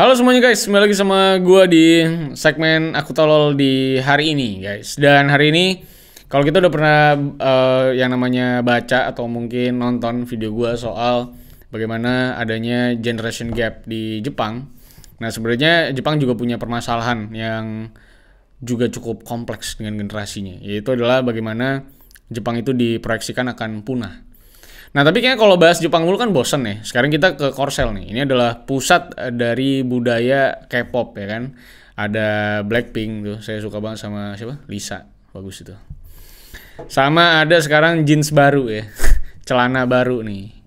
Halo semuanya guys, kembali lagi sama gue di segmen Aku Tolol di hari ini guys. Dan hari ini, kalau kita udah pernah yang namanya baca atau mungkin nonton video gue soal bagaimana adanya generation gap di Jepang. Nah sebenarnya Jepang juga punya permasalahan yang juga cukup kompleks dengan generasinya, yaitu adalah bagaimana Jepang itu diproyeksikan akan punah. Nah tapi kayaknya kalau bahas Jepang mulu kan bosen ya. Sekarang kita ke Korsel nih. Ini adalah pusat dari budaya K-pop ya kan. Ada Blackpink tuh. Saya suka banget sama siapa? Lisa. Bagus itu. Sama ada sekarang jeans baru ya. Celana baru nih.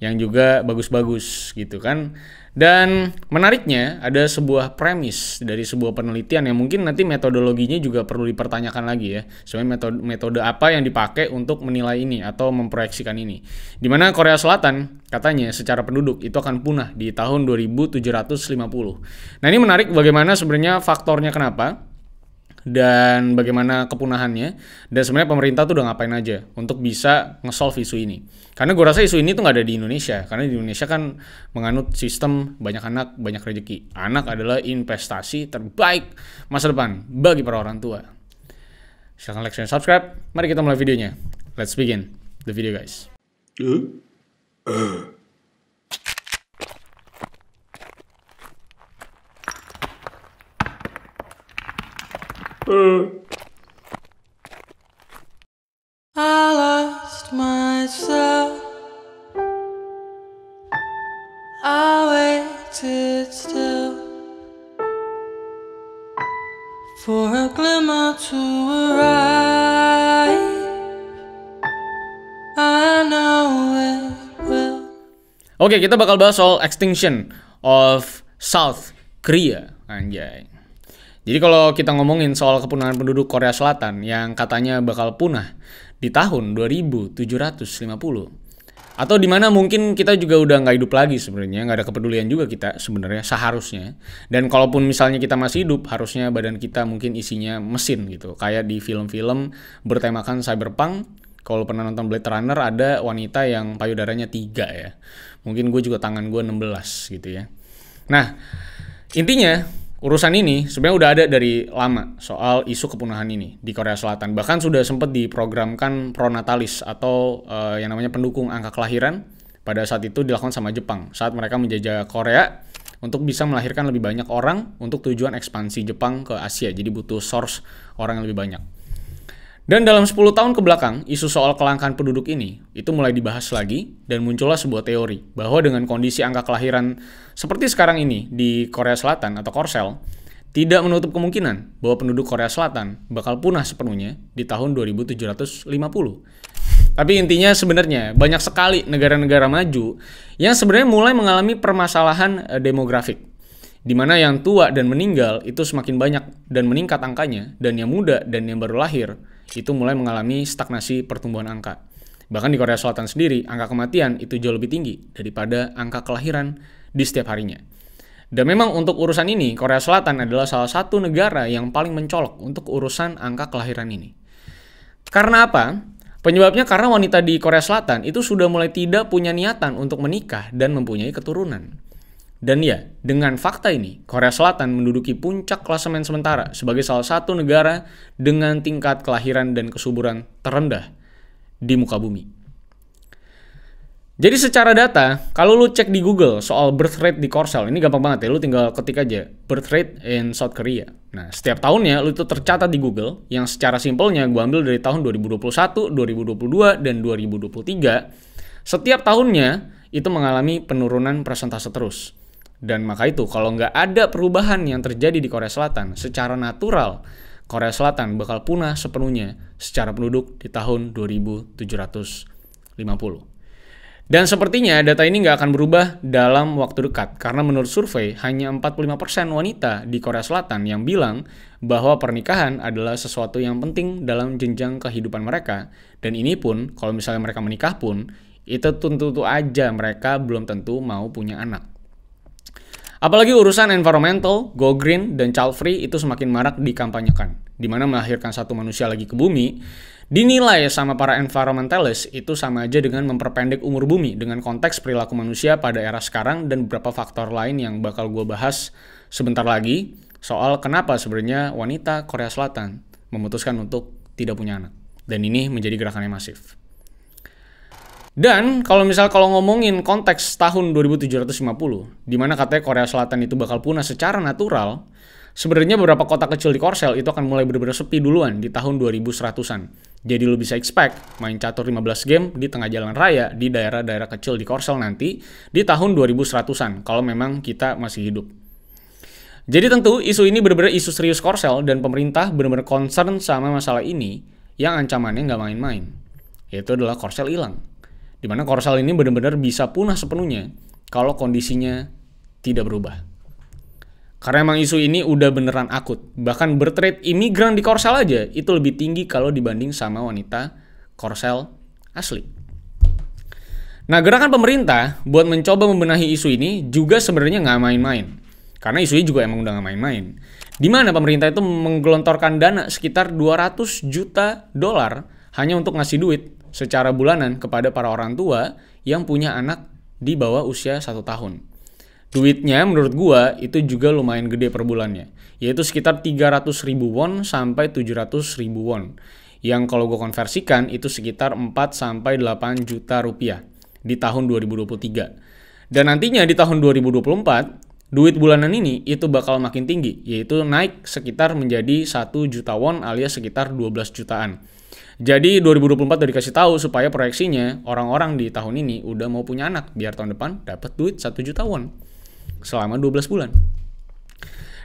Yang juga bagus-bagus gitu kan. Dan menariknya ada sebuah premis dari sebuah penelitian yang mungkin nanti metodologinya juga perlu dipertanyakan lagi ya. Sebenarnya metode apa yang dipakai untuk menilai ini atau memproyeksikan ini. Dimana Korea Selatan katanya secara penduduk itu akan punah di tahun 2750. Nah ini menarik bagaimana sebenarnya faktornya kenapa dan bagaimana kepunahannya, dan sebenarnya pemerintah tuh udah ngapain aja untuk bisa nge-solve isu ini. Karena gue rasa isu ini tuh nggak ada di Indonesia, karena di Indonesia kan menganut sistem banyak anak, banyak rezeki. Anak adalah investasi terbaik masa depan bagi para orang tua. Silahkan like, share, subscribe. Mari kita mulai videonya. Let's begin the video guys. I lost myself. I waited still for a glimmer to arrive. I know it will. Oke, kita bakal bahas soal extinction of South Korea, anjay. Jadi kalau kita ngomongin soal kepunahan penduduk Korea Selatan yang katanya bakal punah di tahun 2750, atau dimana mungkin kita juga udah nggak hidup lagi sebenarnya, nggak ada kepedulian juga kita sebenarnya seharusnya. Dan kalaupun misalnya kita masih hidup, harusnya badan kita mungkin isinya mesin gitu, kayak di film-film bertemakan cyberpunk. Kalau pernah nonton Blade Runner ada wanita yang payudaranya 3 ya. Mungkin gue juga tangan gue 16 gitu ya. Nah intinya urusan ini sebenarnya udah ada dari lama soal isu kepunahan ini di Korea Selatan. Bahkan sudah sempat diprogramkan pronatalis atau yang namanya pendukung angka kelahiran pada saat itu dilakukan sama Jepang saat mereka menjajah Korea untuk bisa melahirkan lebih banyak orang untuk tujuan ekspansi Jepang ke Asia. Jadi butuh source orang yang lebih banyak. Dan dalam 10 tahun ke belakang, isu soal kelangkaan penduduk ini itu mulai dibahas lagi dan muncullah sebuah teori bahwa dengan kondisi angka kelahiran seperti sekarang ini di Korea Selatan atau Korsel, tidak menutup kemungkinan bahwa penduduk Korea Selatan bakal punah sepenuhnya di tahun 2750. Tapi intinya sebenarnya banyak sekali negara-negara maju yang sebenarnya mulai mengalami permasalahan demografik, di mana yang tua dan meninggal itu semakin banyak dan meningkat angkanya, dan yang muda dan yang baru lahir itu mulai mengalami stagnasi pertumbuhan angka. Bahkan di Korea Selatan sendiri, angka kematian itu jauh lebih tinggi daripada angka kelahiran di setiap harinya. Dan memang untuk urusan ini, Korea Selatan adalah salah satu negara yang paling mencolok untuk urusan angka kelahiran ini. Karena apa? Penyebabnya karena wanita di Korea Selatan itu sudah mulai tidak punya niatan untuk menikah dan mempunyai keturunan. Dan ya, dengan fakta ini, Korea Selatan menduduki puncak klasemen sementara sebagai salah satu negara dengan tingkat kelahiran dan kesuburan terendah di muka bumi. Jadi secara data, kalau lu cek di Google soal birth rate di Korsel, ini gampang banget ya, lu tinggal ketik aja birth rate in South Korea. Nah, setiap tahunnya lu itu tercatat di Google, yang secara simpelnya gue ambil dari tahun 2021, 2022, dan 2023. Setiap tahunnya itu mengalami penurunan persentase terus. Dan maka itu kalau nggak ada perubahan yang terjadi di Korea Selatan secara natural, Korea Selatan bakal punah sepenuhnya secara penduduk di tahun 2750. Dan sepertinya data ini nggak akan berubah dalam waktu dekat, karena menurut survei hanya 45% wanita di Korea Selatan yang bilang bahwa pernikahan adalah sesuatu yang penting dalam jenjang kehidupan mereka. Dan ini pun kalau misalnya mereka menikah pun, itu tentu aja mereka belum tentu mau punya anak. Apalagi urusan environmental, go green, dan child free itu semakin marak dikampanyekan, di mana melahirkan satu manusia lagi ke bumi dinilai sama para environmentalist itu sama aja dengan memperpendek umur bumi dengan konteks perilaku manusia pada era sekarang dan beberapa faktor lain yang bakal gue bahas sebentar lagi soal kenapa sebenarnya wanita Korea Selatan memutuskan untuk tidak punya anak. Dan ini menjadi gerakan yang masif. Dan kalau ngomongin konteks tahun 2750, di mana katanya Korea Selatan itu bakal punah secara natural, sebenarnya beberapa kota kecil di Korsel itu akan mulai benar-benar sepi duluan di tahun 2100-an. Jadi lo bisa expect main catur 15 game di tengah jalan raya di daerah-daerah kecil di Korsel nanti di tahun 2100-an kalau memang kita masih hidup. Jadi tentu isu ini benar-benar isu serius Korsel dan pemerintah benar-benar concern sama masalah ini yang ancamannya nggak main-main. Yaitu adalah Korsel hilang. Dimana Korsel ini benar-benar bisa punah sepenuhnya kalau kondisinya tidak berubah. Karena emang isu ini udah beneran akut. Bahkan birth rate imigran di Korsel aja itu lebih tinggi kalau dibanding sama wanita Korsel asli. Nah, gerakan pemerintah buat mencoba membenahi isu ini juga sebenarnya nggak main-main. Karena isunya juga emang udah nggak main-main. Di mana pemerintah itu menggelontorkan dana sekitar 200 juta dolar hanya untuk ngasih duit secara bulanan kepada para orang tua yang punya anak di bawah usia 1 tahun. Duitnya menurut gua itu juga lumayan gede per bulannya, yaitu sekitar 300.000 won sampai 700.000 won. Yang kalau gua konversikan itu sekitar 4 sampai 8 juta rupiah di tahun 2023. Dan nantinya di tahun 2024, duit bulanan ini itu bakal makin tinggi, yaitu naik sekitar menjadi 1 juta won alias sekitar 12 jutaan. Jadi 2024 udah dikasih tahu supaya proyeksinya orang-orang di tahun ini udah mau punya anak biar tahun depan dapat duit 1 juta won selama 12 bulan.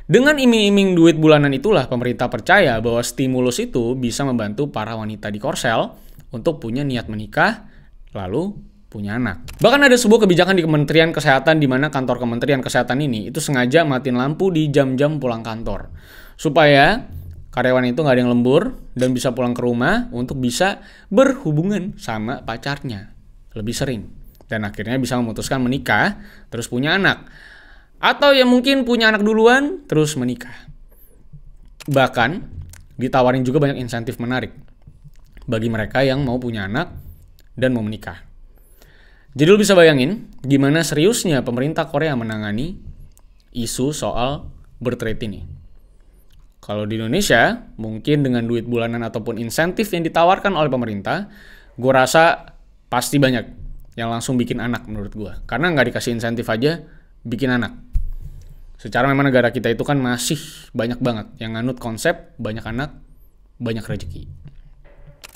Dengan iming-iming duit bulanan itulah pemerintah percaya bahwa stimulus itu bisa membantu para wanita di Korsel untuk punya niat menikah lalu punya anak. Bahkan ada sebuah kebijakan di Kementerian Kesehatan di mana kantor Kementerian Kesehatan ini itu sengaja matiin lampu di jam-jam pulang kantor supaya karyawan itu nggak ada yang lembur dan bisa pulang ke rumah untuk bisa berhubungan sama pacarnya lebih sering. Dan akhirnya bisa memutuskan menikah, terus punya anak. Atau yang mungkin punya anak duluan, terus menikah. Bahkan, ditawarin juga banyak insentif menarik bagi mereka yang mau punya anak dan mau menikah. Jadi lu bisa bayangin gimana seriusnya pemerintah Korea menangani isu soal birth rate ini. Kalau di Indonesia, mungkin dengan duit bulanan ataupun insentif yang ditawarkan oleh pemerintah, gue rasa pasti banyak yang langsung bikin anak menurut gue. Karena nggak dikasih insentif aja, bikin anak. Secara memang negara kita itu kan masih banyak banget yang nganut konsep banyak anak, banyak rezeki.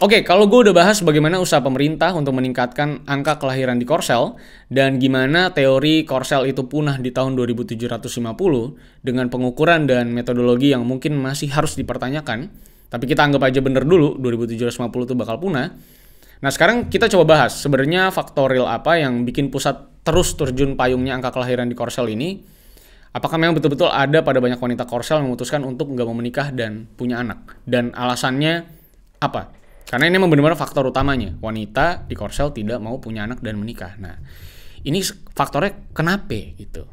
Oke, kalau gue udah bahas bagaimana usaha pemerintah untuk meningkatkan angka kelahiran di Korsel dan gimana teori Korsel itu punah di tahun 2750 dengan pengukuran dan metodologi yang mungkin masih harus dipertanyakan, tapi kita anggap aja bener dulu 2750 itu bakal punah. Nah, sekarang kita coba bahas sebenarnya faktor real apa yang bikin pusat terus terjun payungnya angka kelahiran di Korsel ini. Apakah memang betul-betul ada pada banyak wanita Korsel yang memutuskan untuk nggak mau menikah dan punya anak? Dan alasannya apa? Karena ini memang benar-benar faktor utamanya. Wanita di Korsel tidak mau punya anak dan menikah. Nah, ini faktornya kenapa gitu.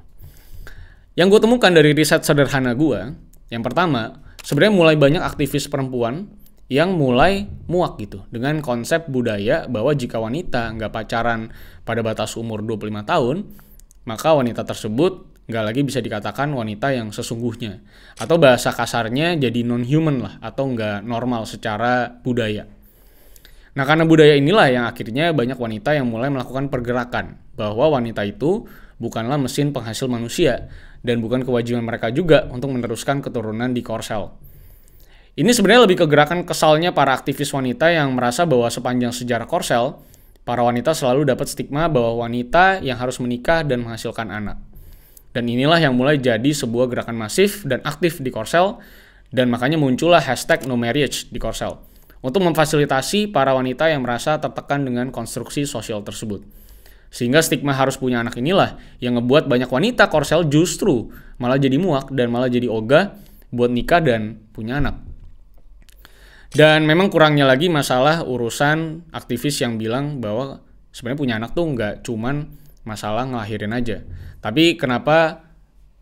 Yang gue temukan dari riset sederhana gue, yang pertama, sebenarnya mulai banyak aktivis perempuan yang mulai muak gitu dengan konsep budaya bahwa jika wanita nggak pacaran pada batas umur 25 tahun, maka wanita tersebut nggak lagi bisa dikatakan wanita yang sesungguhnya. Atau bahasa kasarnya jadi non-human lah, atau nggak normal secara budaya. Nah, karena budaya inilah yang akhirnya banyak wanita yang mulai melakukan pergerakan bahwa wanita itu bukanlah mesin penghasil manusia dan bukan kewajiban mereka juga untuk meneruskan keturunan di Korsel. Ini sebenarnya lebih ke gerakan kesalnya para aktivis wanita yang merasa bahwa sepanjang sejarah Korsel, para wanita selalu dapat stigma bahwa wanita yang harus menikah dan menghasilkan anak. Dan inilah yang mulai jadi sebuah gerakan masif dan aktif di Korsel, dan makanya muncullah hashtag no marriage di Korsel untuk memfasilitasi para wanita yang merasa tertekan dengan konstruksi sosial tersebut. Sehingga stigma harus punya anak inilah yang ngebuat banyak wanita Korsel justru malah jadi muak dan malah jadi ogah buat nikah dan punya anak. Dan memang kurangnya lagi masalah urusan aktivis yang bilang bahwa sebenarnya punya anak tuh nggak cuman masalah ngelahirin aja. Tapi kenapa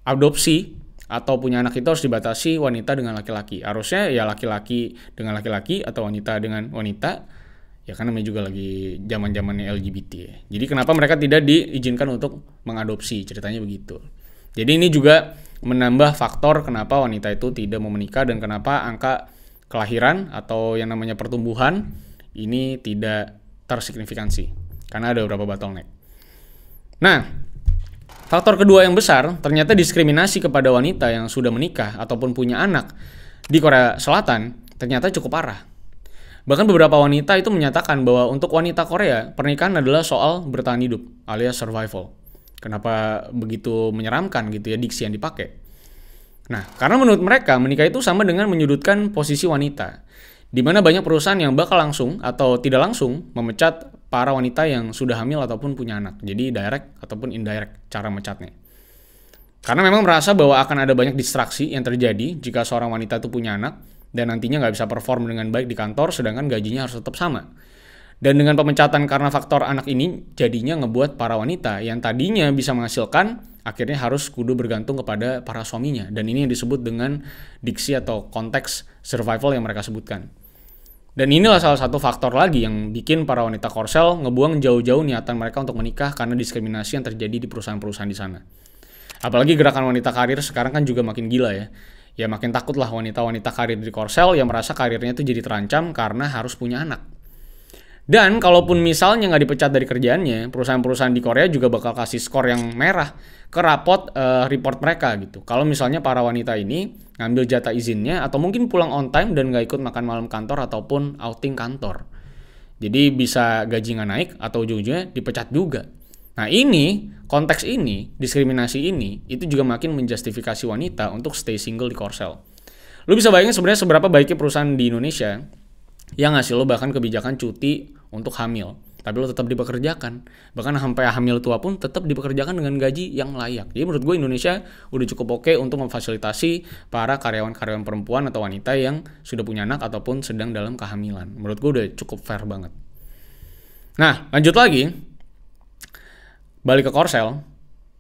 adopsi atau punya anak itu harus dibatasi wanita dengan laki-laki. Harusnya ya laki-laki dengan laki-laki atau wanita dengan wanita. Ya kan namanya juga lagi zaman-zamannya LGBT ya. Jadi kenapa mereka tidak diizinkan untuk mengadopsi, ceritanya begitu. Jadi ini juga menambah faktor kenapa wanita itu tidak mau menikah dan kenapa angka kelahiran atau yang namanya pertumbuhan ini tidak tersignifikansi. Karena ada beberapa bottleneck. Nah, faktor kedua yang besar, ternyata diskriminasi kepada wanita yang sudah menikah ataupun punya anak di Korea Selatan ternyata cukup parah. Bahkan beberapa wanita itu menyatakan bahwa untuk wanita Korea, pernikahan adalah soal bertahan hidup alias survival. Kenapa begitu menyeramkan gitu ya diksi yang dipakai? Nah, karena menurut mereka menikah itu sama dengan menyudutkan posisi wanita, di mana banyak perusahaan yang bakal langsung atau tidak langsung memecat para wanita yang sudah hamil ataupun punya anak. Jadi direct ataupun indirect cara mecatnya. Karena memang merasa bahwa akan ada banyak distraksi yang terjadi jika seorang wanita itu punya anak dan nantinya nggak bisa perform dengan baik di kantor sedangkan gajinya harus tetap sama. Dan dengan pemecatan karena faktor anak ini jadinya ngebuat para wanita yang tadinya bisa menghasilkan akhirnya harus kudu bergantung kepada para suaminya. Dan ini yang disebut dengan diksi atau konteks survival yang mereka sebutkan. Dan inilah salah satu faktor lagi yang bikin para wanita Korsel ngebuang jauh-jauh niatan mereka untuk menikah karena diskriminasi yang terjadi di perusahaan-perusahaan di sana. Apalagi gerakan wanita karir sekarang kan juga makin gila ya. Ya makin takutlah wanita-wanita karir di Korsel yang merasa karirnya itu jadi terancam karena harus punya anak. Dan kalaupun misalnya nggak dipecat dari kerjaannya, perusahaan-perusahaan di Korea juga bakal kasih skor yang merah ke rapot report mereka gitu. Kalau misalnya para wanita ini ngambil jatah izinnya atau mungkin pulang on time dan nggak ikut makan malam kantor ataupun outing kantor. Jadi bisa gaji nggak naik atau ujung-ujungnya dipecat juga. Nah ini, konteks ini, diskriminasi ini, itu juga makin menjustifikasi wanita untuk stay single di Korsel. Lu bisa bayangin sebenarnya seberapa baiknya perusahaan di Indonesia yang ngasih lo bahkan kebijakan cuti untuk hamil. Tapi lo tetap dipekerjakan. Bahkan sampai hamil tua pun tetap dipekerjakan dengan gaji yang layak. Jadi menurut gue Indonesia udah cukup oke untuk memfasilitasi para karyawan-karyawan perempuan atau wanita yang sudah punya anak ataupun sedang dalam kehamilan. Menurut gue udah cukup fair banget. Nah, lanjut lagi. Balik ke Korsel.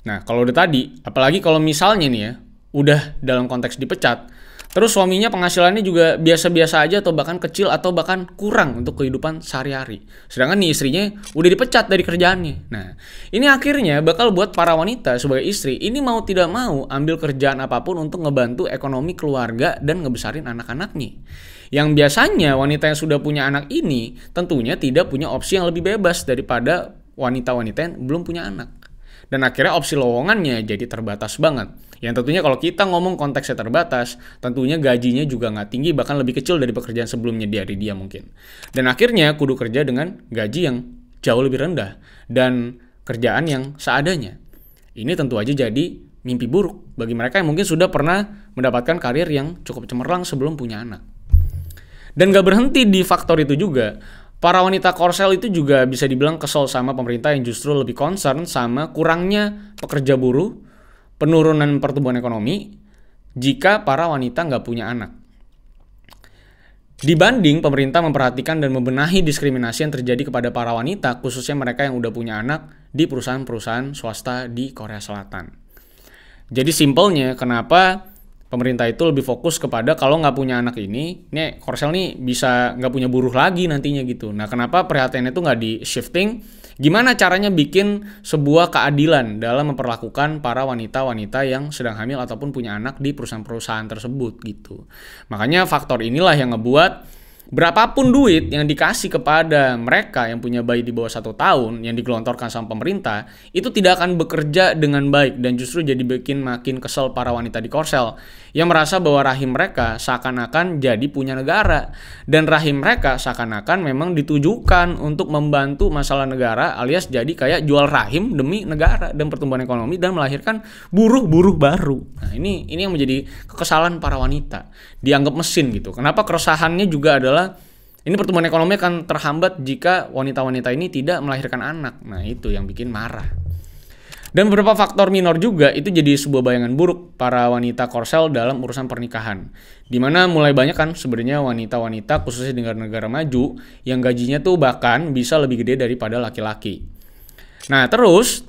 Nah, kalau udah tadi, apalagi kalau misalnya nih ya, udah dalam konteks dipecat, terus suaminya penghasilannya juga biasa-biasa aja atau bahkan kecil atau bahkan kurang untuk kehidupan sehari-hari. Sedangkan nih istrinya udah dipecat dari kerjaannya. Nah, ini akhirnya bakal buat para wanita sebagai istri ini mau tidak mau ambil kerjaan apapun untuk ngebantu ekonomi keluarga dan ngebesarin anak-anaknya. Yang biasanya wanita yang sudah punya anak ini tentunya tidak punya opsi yang lebih bebas daripada wanita-wanita yang belum punya anak. Dan akhirnya opsi lowongannya jadi terbatas banget. Yang tentunya kalau kita ngomong konteksnya terbatas, tentunya gajinya juga nggak tinggi, bahkan lebih kecil dari pekerjaan sebelumnya dari dia mungkin. Dan akhirnya kudu kerja dengan gaji yang jauh lebih rendah dan kerjaan yang seadanya. Ini tentu aja jadi mimpi buruk bagi mereka yang mungkin sudah pernah mendapatkan karir yang cukup cemerlang sebelum punya anak. Dan gak berhenti di faktor itu juga. Para wanita Korsel itu juga bisa dibilang kesel sama pemerintah yang justru lebih concern sama kurangnya pekerja buruh, penurunan pertumbuhan ekonomi, jika para wanita nggak punya anak. Dibanding pemerintah memperhatikan dan membenahi diskriminasi yang terjadi kepada para wanita, khususnya mereka yang udah punya anak di perusahaan-perusahaan swasta di Korea Selatan. Jadi simpelnya kenapa pemerintah itu lebih fokus kepada kalau nggak punya anak ini Korsel nih bisa nggak punya buruh lagi nantinya gitu. Nah kenapa perhatiannya itu nggak di shifting? Gimana caranya bikin sebuah keadilan dalam memperlakukan para wanita-wanita yang sedang hamil ataupun punya anak di perusahaan-perusahaan tersebut gitu. Makanya faktor inilah yang ngebuat berapapun duit yang dikasih kepada mereka yang punya bayi di bawah 1 tahun yang digelontorkan sama pemerintah itu tidak akan bekerja dengan baik dan justru jadi bikin makin kesel para wanita di Korsel yang merasa bahwa rahim mereka seakan-akan jadi punya negara dan rahim mereka seakan-akan memang ditujukan untuk membantu masalah negara alias jadi kayak jual rahim demi negara dan pertumbuhan ekonomi dan melahirkan buruh-buruh baru. Nah ini yang menjadi kekesalan para wanita dianggap mesin gitu. Kenapa keresahannya juga adalah ini pertumbuhan ekonomi akan terhambat jika wanita-wanita ini tidak melahirkan anak. Nah itu yang bikin marah. Dan beberapa faktor minor juga itu jadi sebuah bayangan buruk para wanita Korsel dalam urusan pernikahan. Dimana mulai banyak kan sebenarnya wanita-wanita khususnya di negara-negara maju yang gajinya tuh bahkan bisa lebih gede daripada laki-laki. Nah terus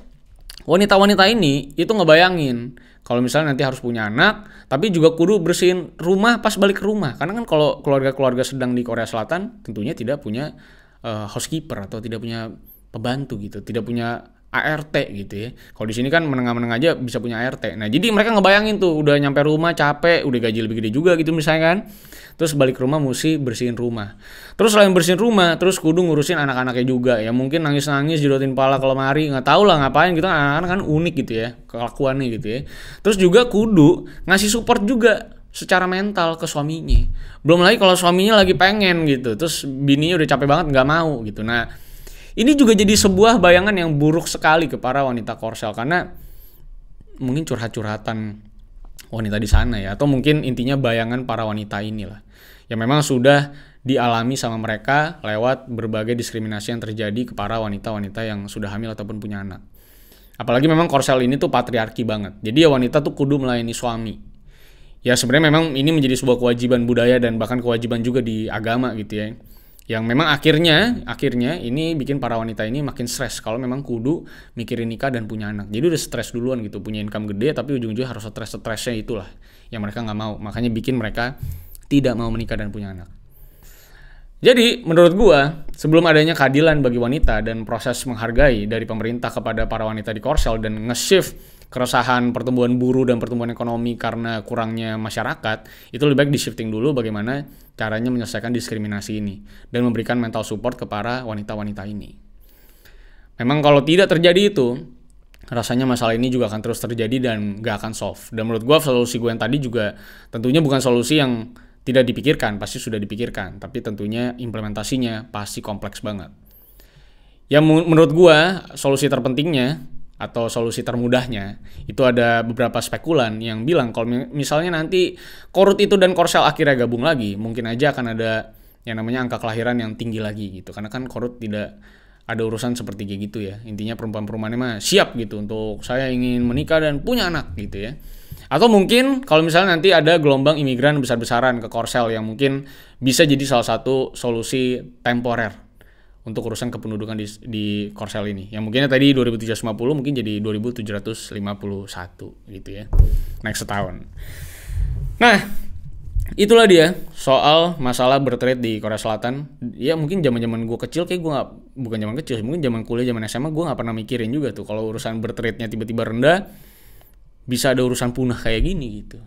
wanita-wanita ini itu ngebayangin kalau misalnya nanti harus punya anak, tapi juga kudu bersihin rumah pas balik ke rumah. Karena kan kalau keluarga-keluarga sedang di Korea Selatan tentunya tidak punya housekeeper atau tidak punya pembantu gitu, tidak punya ART gitu ya. Kalau di sini kan menengah-menengah aja bisa punya ART. Nah, jadi mereka ngebayangin tuh udah nyampe rumah capek, udah gaji lebih gede juga gitu misalnya kan. Terus balik ke rumah mesti bersihin rumah. Terus selain bersihin rumah, terus kudu ngurusin anak-anaknya juga. Ya mungkin nangis-nangis jedotin pala ke lemari, nggak tahu lah ngapain gitu. Anak-anak kan unik gitu ya, kelakuannya gitu ya. Terus juga kudu ngasih support juga secara mental ke suaminya. Belum lagi kalau suaminya lagi pengen gitu, terus bininya udah capek banget nggak mau gitu. Nah, ini juga jadi sebuah bayangan yang buruk sekali ke para wanita Korsel karena mungkin curhat-curhatan wanita di sana ya, atau mungkin intinya bayangan para wanita inilah yang memang sudah dialami sama mereka lewat berbagai diskriminasi yang terjadi ke para wanita-wanita yang sudah hamil ataupun punya anak. Apalagi memang Korsel ini tuh patriarki banget. Jadi ya wanita tuh kudu melayani suami. Ya sebenarnya memang ini menjadi sebuah kewajiban budaya dan bahkan kewajiban juga di agama gitu ya. Yang memang akhirnya ini bikin para wanita ini makin stres kalau memang kudu mikirin nikah dan punya anak. Jadi udah stres duluan gitu, punya income gede tapi ujung-ujungnya harus stres-stresnya itulah yang mereka nggak mau. Makanya bikin mereka tidak mau menikah dan punya anak. Jadi menurut gua sebelum adanya keadilan bagi wanita dan proses menghargai dari pemerintah kepada para wanita di Korsel dan nge-shift keresahan pertumbuhan buruh dan pertumbuhan ekonomi karena kurangnya masyarakat, itu lebih baik di-shifting dulu bagaimana caranya menyelesaikan diskriminasi ini dan memberikan mental support ke para wanita-wanita ini. Memang kalau tidak terjadi itu, rasanya masalah ini juga akan terus terjadi dan gak akan solve. Dan menurut gua solusi gue yang tadi juga tentunya bukan solusi yang tidak dipikirkan, pasti sudah dipikirkan, tapi tentunya implementasinya pasti kompleks banget. Ya menurut gua solusi terpentingnya atau solusi termudahnya itu ada beberapa spekulan yang bilang kalau misalnya nanti Korut itu dan Korsel akhirnya gabung lagi, mungkin aja akan ada yang namanya angka kelahiran yang tinggi lagi gitu. Karena kan Korut tidak ada urusan seperti kayak gitu ya. Intinya perempuan-perempuannya mah siap gitu untuk saya ingin menikah dan punya anak gitu ya. Atau mungkin kalau misalnya nanti ada gelombang imigran besar-besaran ke Korsel yang mungkin bisa jadi salah satu solusi temporer untuk urusan kependudukan di Korsel ini. Yang mungkinnya tadi 2750 mungkin jadi 2751 gitu ya. Naik setahun. Nah, itulah dia soal masalah birth rate di Korea Selatan. Ya mungkin zaman-zaman gue kecil kayak gue bukan zaman kecil, mungkin zaman kuliah, zaman SMA gue gak pernah mikirin juga tuh kalau urusan birth rate-nya tiba-tiba rendah bisa ada urusan punah kayak gini gitu.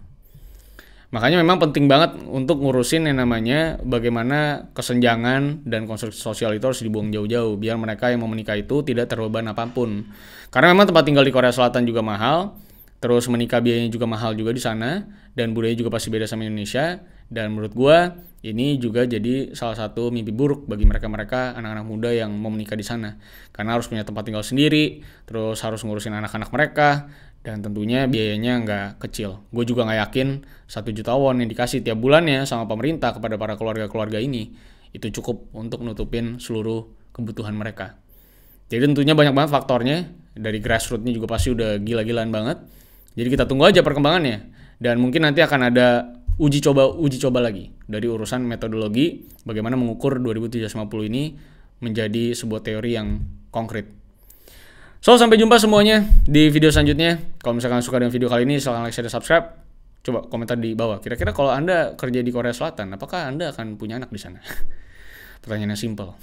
Makanya memang penting banget untuk ngurusin yang namanya bagaimana kesenjangan dan konstruksi sosial itu harus dibuang jauh-jauh biar mereka yang mau menikah itu tidak terbeban apapun. Karena memang tempat tinggal di Korea Selatan juga mahal, terus menikah biayanya juga mahal juga di sana, dan budaya juga pasti beda sama Indonesia. Dan menurut gua ini juga jadi salah satu mimpi buruk bagi mereka-mereka anak-anak muda yang mau menikah di sana. Karena harus punya tempat tinggal sendiri, terus harus ngurusin anak-anak mereka, dan tentunya biayanya nggak kecil. Gue juga nggak yakin 1 juta won yang dikasih tiap bulannya sama pemerintah kepada para keluarga-keluarga ini itu cukup untuk nutupin seluruh kebutuhan mereka. Jadi tentunya banyak banget faktornya, dari grassroots-nya juga pasti udah gila-gilaan banget. Jadi kita tunggu aja perkembangannya, dan mungkin nanti akan ada uji coba lagi dari urusan metodologi bagaimana mengukur 2750 ini menjadi sebuah teori yang konkret. So, sampai jumpa semuanya di video selanjutnya. Kalau misalkan suka dengan video kali ini, silahkan like, share, dan subscribe. Coba komentar di bawah. Kira-kira kalau Anda kerja di Korea Selatan, apakah Anda akan punya anak di sana? Pertanyaannya simple.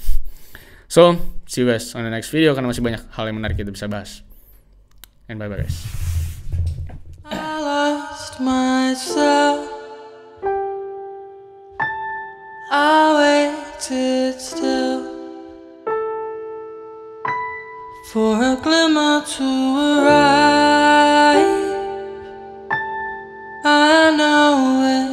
So, see you guys on the next video karena masih banyak hal yang menarik kita bisa bahas. And bye-bye guys. I lost myself. I waited still for a glimmer to arrive. I know it